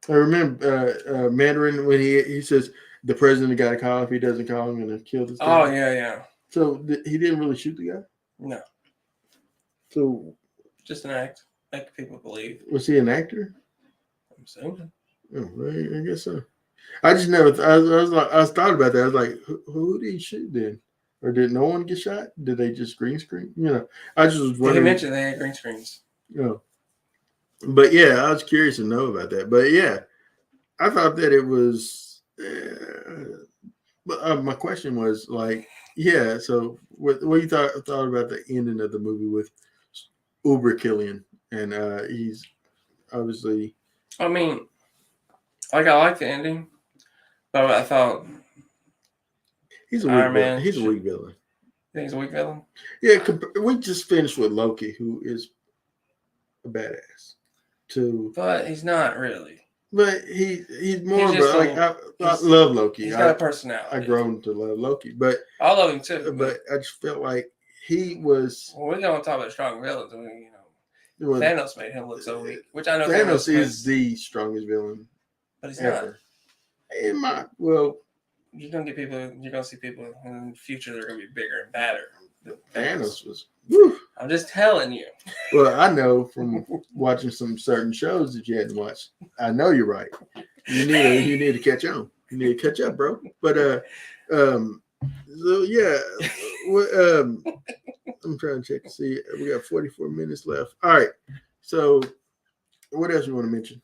I remember Mandarin when he says the president got to call him. If he doesn't call him, going to kill this guy. Oh yeah. So he didn't really shoot the guy. No. So just an act, make people believe. Was he an actor? I'm assuming. Oh, right, I guess so. I just never. I was thought about that. I was like, who did he shoot then? Or did no one get shot? Did they just green screen? I just was wondering. They mentioned they had green screens. But yeah, I was curious to know about that. But yeah, I thought that it was. But my question was like, yeah. So what you thought about the ending of the movie with Uber Killian, and he's obviously. I mean, I like the ending, but I thought he's a weak villain. He's a weak villain. You think he's a weak villain? Yeah, we just finished with Loki, who is a badass. But he's not really. But he's more of a, I love Loki. He's got a personality. I've grown to love Loki, but I love him too. But I just felt like he was. Well, we're gonna talk about strong villains. Thanos made him look so weak, which I know Thanos is the strongest villain, but he's ever. Not. You're gonna get people. You're gonna see people in the future that are gonna be bigger and badder. Thanos was. Whew. I'm just telling you. Well, I know from watching some certain shows that you hadn't watched. I know you're right. You need to catch on. You need to catch up, bro. But so yeah, I'm trying to check to see. We got 44 minutes left. All right. So, what else you want to mention?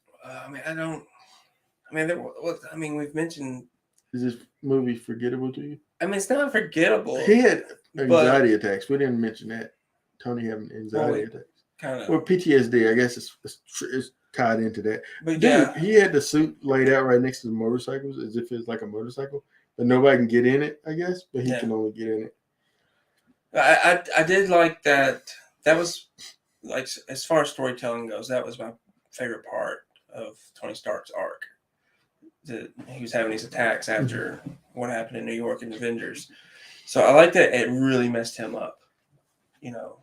We've mentioned. Is this movie forgettable to you? It's not forgettable. He had anxiety attacks. We didn't mention that. Tony having anxiety attacks. Kind of. Or PTSD. I guess it's tied into that. But dude, he had the suit laid out right next to the motorcycles as if it's like a motorcycle, but nobody can get in it. I guess, but he can only get in it. I did like that. That was like, as far as storytelling goes, that was my favorite part of Tony Stark's arc. He was having these attacks after what happened in New York in Avengers. So I like that it really messed him up.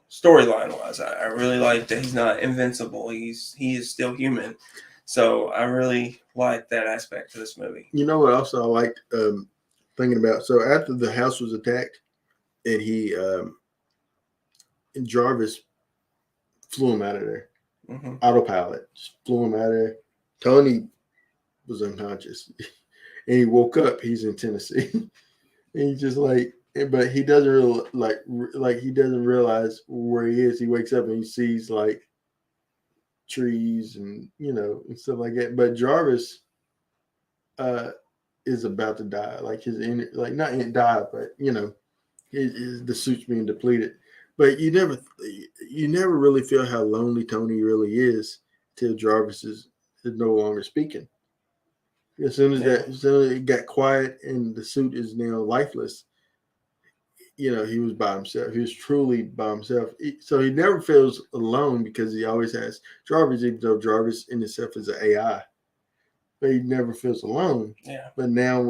Storyline wise, I really like that he's not invincible. He is still human. So I really like that aspect to this movie. You know what also I liked thinking about? So after the house was attacked and and Jarvis flew him out of there. Mm-hmm. Autopilot. Just flew him out of there. Tony was unconscious. And he woke up. He's in Tennessee. And he's just like, but he doesn't really he doesn't realize where he is. He wakes up and he sees like trees and and stuff like that. But Jarvis is about to die. Like not die, but the suit's being depleted. But you never really feel how lonely Tony really is till Jarvis is no longer speaking. As soon as it got quiet and the suit is now lifeless, he was by himself. He was truly by himself. So he never feels alone because he always has Jarvis, even though Jarvis in itself is an AI. But he never feels alone. Yeah. But now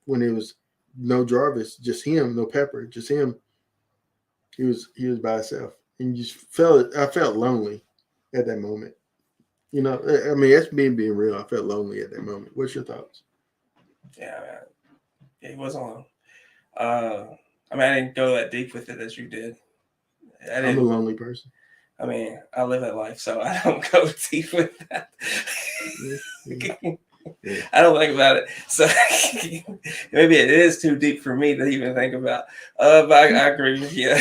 when it was no Jarvis, just him, no Pepper, just him, he was by himself. And you just I felt lonely at that moment. That's me being real. I felt lonely at that moment. What's your thoughts? Yeah, he was alone. I didn't go that deep with it as you did. I'm a lonely person. I live that life, so I don't go deep with that. Yeah. I don't think about it. So maybe it is too deep for me to even think about. But I agree with you.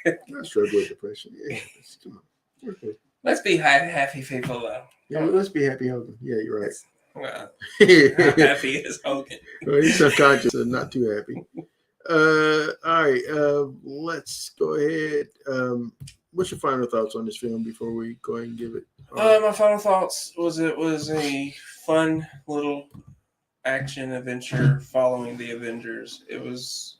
I struggle with depression. Yeah, come on. Okay. Let's be happy people, though. Yeah, let's be happy Hogan. Yeah, you're right. Well, how happy is Hogan? Well, he's subconscious and not too happy. All right, let's go ahead. What's your final thoughts on this film before we go ahead and give it? My final thoughts was it was a fun little action adventure following the Avengers. It was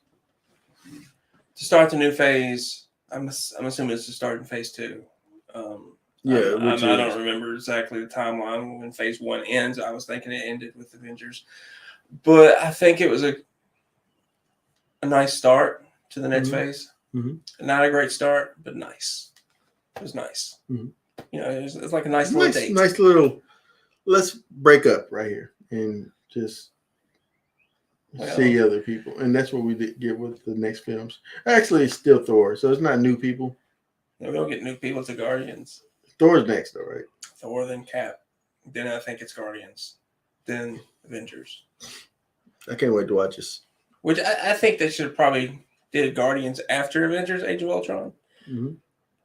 to start the new phase. I'm assuming it's to start in phase 2. I don't remember exactly the timeline when phase 1 ends. I was thinking it ended with Avengers, but I think it was a nice start to the next phase. Mm-hmm. Not a great start, but nice. It was nice. Mm-hmm. You know, it's like a nice little date. Nice little. Let's break up right here and just see other people, and that's what we did get with the next films. Actually, it's still Thor, so it's not new people. We don't get new people to Guardians. Thor's next, though, right? Thor, then Cap, then I think it's Guardians, then Avengers. I can't wait to watch this. Which I think they should probably did Guardians after Avengers: Age of Ultron. Mm-hmm.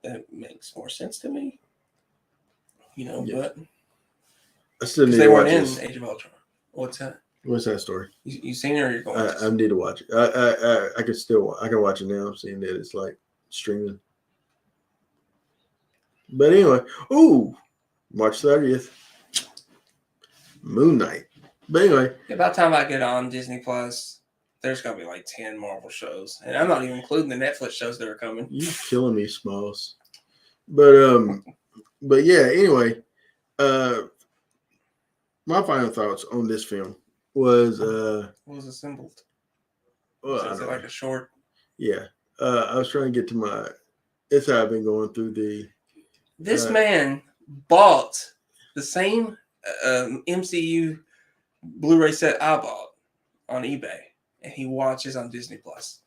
That makes more sense to me. You know, yes. but I still need they to weren't watch in this. Age of Ultron. What's that? What's that story? You seen it or you're going? I need to watch it. I can watch it now. I'm seeing that it's like streaming. But anyway, March 30th, Moon Knight. But anyway, about time I get on Disney Plus, there's gonna be like 10 Marvel shows, and I'm not even including the Netflix shows that are coming. You killing me, Smalls. But yeah. Anyway, my final thoughts on this film was what was assembled? Well, is it like a short? Yeah. I was trying to get to my. It's how I've been going through the. This man bought the same MCU Blu-ray set I bought on eBay, and he watches on Disney Plus.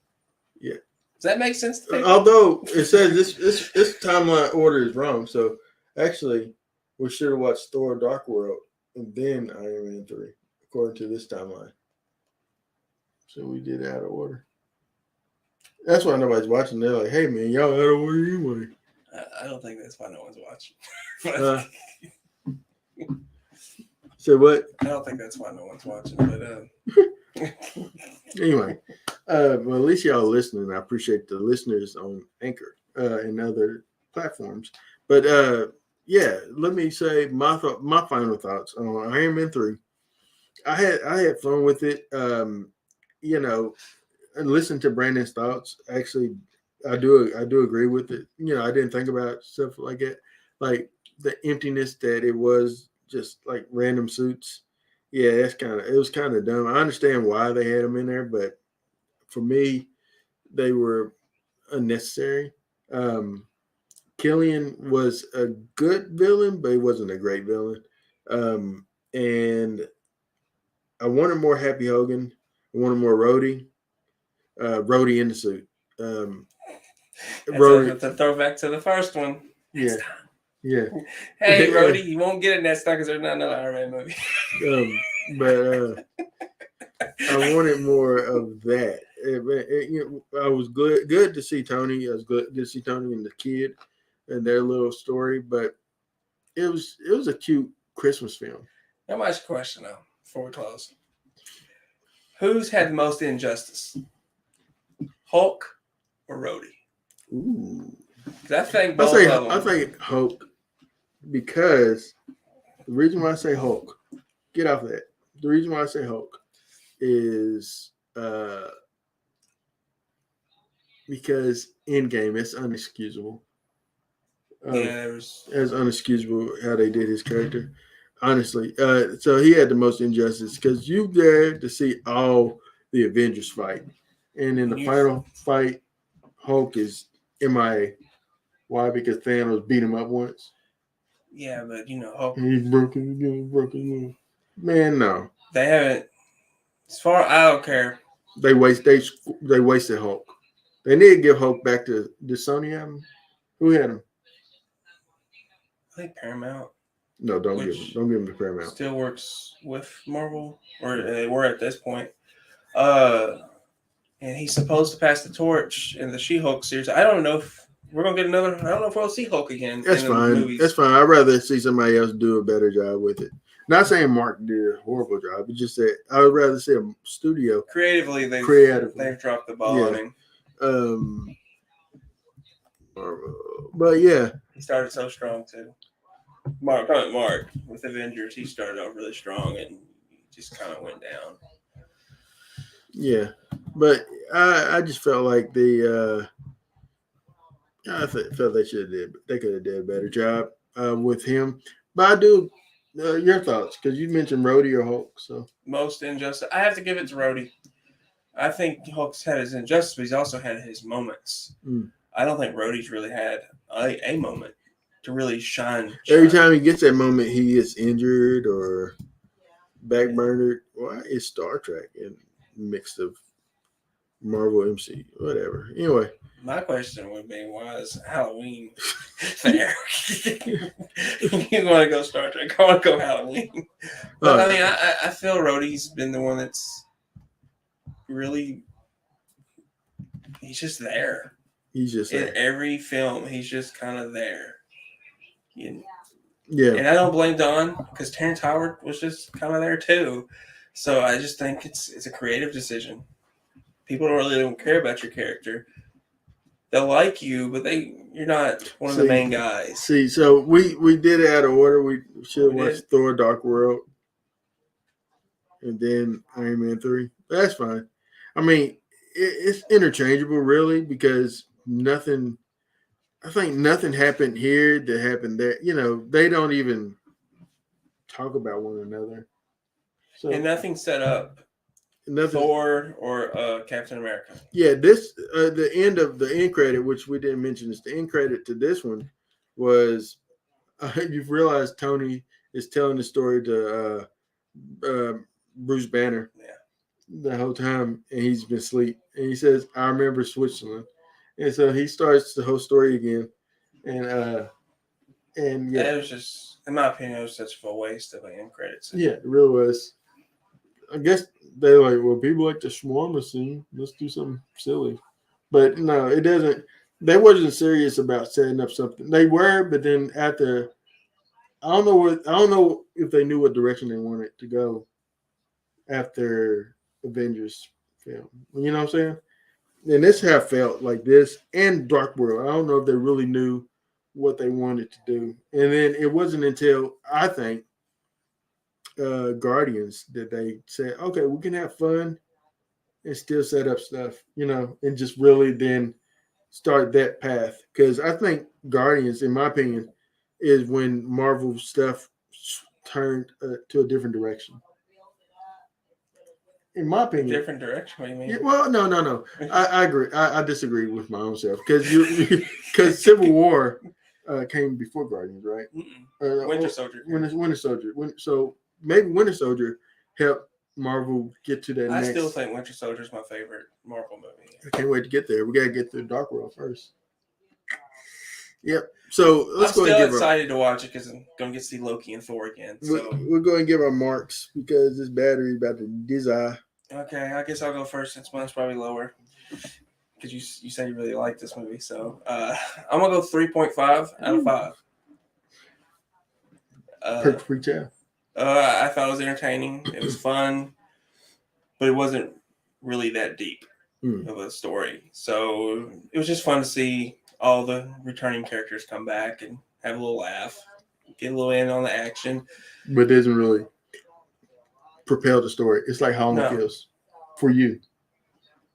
Yeah. Does that make sense to people? Although it says this timeline order is wrong, so actually we should have watched Thor: Dark World and then Iron Man 3, according to this timeline. So we did it out of order. That's why nobody's watching. They're like, "Hey man, y'all out of order anyway." I don't think that's why no one's watching. So what? I don't think that's why no one's watching. But anyway, well, at least y'all listening. I appreciate the listeners on Anchor and other platforms. But yeah, let me say my final thoughts on Iron Man 3. I had fun with it. You know, and listen to Brandon's thoughts. Actually, I do agree with it. You know, I didn't think about stuff like it, like the emptiness that it was, just like random suits. Yeah, it was kind of dumb. I understand why they had them in there, but for me, they were unnecessary. Killian was a good villain, but he wasn't a great villain. And I wanted more Happy Hogan. I wanted more Rhodey. Rhodey in the suit. Rhodey, a throwback to the first one. Yeah. Yeah. Hey, Rhodey, you won't get it next time because there's not another Iron Man movie. But I wanted more of that. I was good to see Tony. I was good to see Tony and the kid and their little story. But it was a cute Christmas film. Let me ask you a question now before we close. Who's had the most injustice? Hulk or Rhodey? Ooh. I think Hulk, because the reason why I say Hulk, get off that. The reason why I say Hulk is because Endgame, it's unexcusable. It's unexcusable how they did his character. Honestly, so he had the most injustice because you there to see all the Avengers fight, and in the final fight, Hulk is MIA. Why? Because Thanos beat him up once. Yeah, but you know, Hulk. He's broken again. Man, no. They haven't. As far I don't care. They wasted Hulk. They need to give Hulk back to Sony. Have him? Who had him? I think Paramount. No, don't give him to Paramount. Still works with Marvel, or they were at this point. And he's supposed to pass the torch in the She-Hulk series. I don't know if we're gonna get another. I don't know if we'll see Hulk again. That's fine. That's fine. I'd rather see somebody else do a better job with it. Not saying Mark did a horrible job. It's just that I would rather see a studio creatively. They've dropped the ball on him. But yeah, he started so strong too. Mark with Avengers, he started off really strong and just kind of went down. Yeah, but I just felt like I felt they could have did a better job with him. But I do your thoughts, because you mentioned Rhodey or Hulk. So most injustice, I have to give it to Rhodey. I think Hulk's had his injustice, but he's also had his moments. I don't think Rhodey's really had a moment to really shine. Every time he gets that moment, he gets injured or backburnered. Why is Star Trek in mixed of Marvel MC? Whatever. Anyway. My question would be, why is Halloween there? You want to go Star Trek? I want to go Halloween. But I mean, I feel Rhodey's been the one that's really, he's just there. He's just in there. Every film. He's just kind of there. Yeah. And I don't blame Don, because Terrence Howard was just kind of there too. So I just think it's a creative decision. People don't care about your character. They'll like you, but you're not one of the main guys. See, so we did it out of order. We should have watched Thor: Dark World, and then Iron Man 3. That's fine. I mean, it's interchangeable, really, because nothing. I think nothing happened here that happened there. You know, they don't even talk about one another. So, and nothing set up. Thor or Captain America. Yeah, this the end credit, which we didn't mention, is the end credit to this one was you've realized Tony is telling the story to Bruce Banner the whole time, and he's been asleep. And he says, "I remember Switzerland," and so he starts the whole story again. And yeah, it was just, in my opinion, it was such a waste of an end credits. Yeah, it really was. I guess they're like, well, people like the shawarma scene. Let's do something silly. But no, it doesn't. They wasn't serious about setting up something. They were, but then after, I don't know if they knew what direction they wanted to go after Avengers film. You know what I'm saying? And this have felt like this and Dark World. I don't know if they really knew what they wanted to do. And then it wasn't until, I think, Guardians that they said, okay, we can have fun and still set up stuff, you know, and just really then start that path. Because I think Guardians, in my opinion, is when Marvel stuff turned to a different direction. In my opinion, different direction. What do you mean? Yeah, well, no. I agree. I disagree with my own self because Civil War came before Guardians, right? Winter Soldier. Winter Soldier. So maybe Winter Soldier helped Marvel get to that. I still think Winter Soldier is my favorite Marvel movie. I can't wait to get there. We gotta get through Dark World first. Yep. So let's go. I'm still excited to watch it because I'm gonna get to see Loki and Thor again. So we're going to give our marks because this battery is about to die. Okay, I guess I'll go first since mine's probably lower. Because you said you really liked this movie, so I'm gonna go 3.5 out of 5. Perfect reach out. I thought it was entertaining. It was fun, but it wasn't really that deep of a story. So it was just fun to see all the returning characters come back and have a little laugh, get a little in on the action. But it doesn't really propel the story. It's like Halloween Kills for you.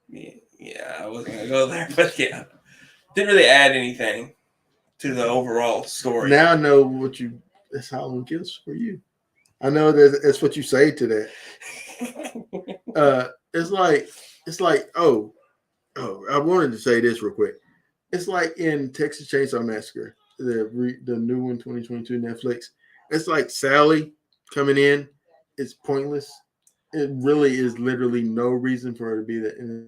Yeah, I wasn't gonna go there, but yeah, didn't really add anything to the overall story. Now I know that's Halloween Kills for you. I know that's what you say to that. It's like oh, I wanted to say this real quick. It's like in Texas Chainsaw Massacre, the new one, 2022 Netflix. It's like Sally coming in. It's pointless. It really is literally no reason for her to be there.